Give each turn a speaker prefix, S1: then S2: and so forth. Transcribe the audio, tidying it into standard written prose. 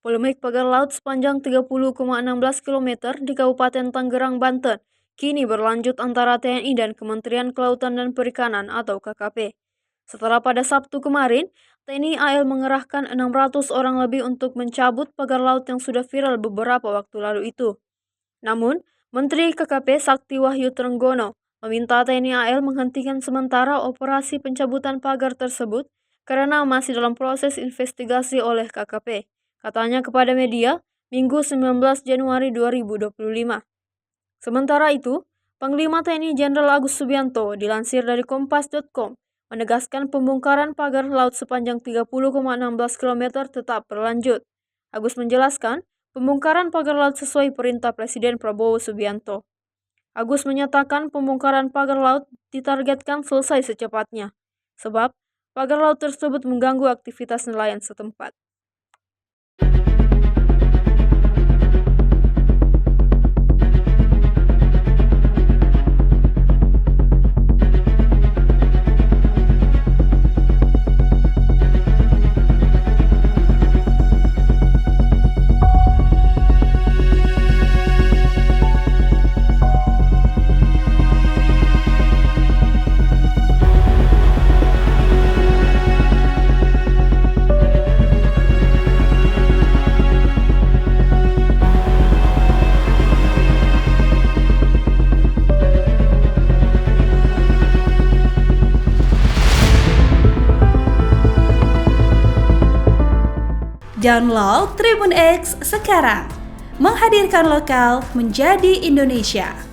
S1: Polemik pagar laut sepanjang 30,16 km di Kabupaten Tangerang, Banten kini berlanjut antara TNI dan Kementerian Kelautan dan Perikanan atau KKP. Setelah pada Sabtu kemarin, TNI AL mengerahkan 600 orang lebih untuk mencabut pagar laut yang sudah viral beberapa waktu lalu itu. Namun, Menteri KKP Sakti Wahyu Trenggono meminta TNI AL menghentikan sementara operasi pencabutan pagar tersebut karena masih dalam proses investigasi oleh KKP. Katanya kepada media, Minggu 19 Januari 2025. Sementara itu, Panglima TNI Jenderal Agus Subianto dilansir dari kompas.com menegaskan pembongkaran pagar laut sepanjang 30,16 km tetap berlanjut. Agus menjelaskan, pembongkaran pagar laut sesuai perintah Presiden Prabowo Subianto. Agus menyatakan pembongkaran pagar laut ditargetkan selesai secepatnya, sebab pagar laut tersebut mengganggu aktivitas nelayan setempat.
S2: Download Tribun X sekarang, menghadirkan lokal menjadi Indonesia.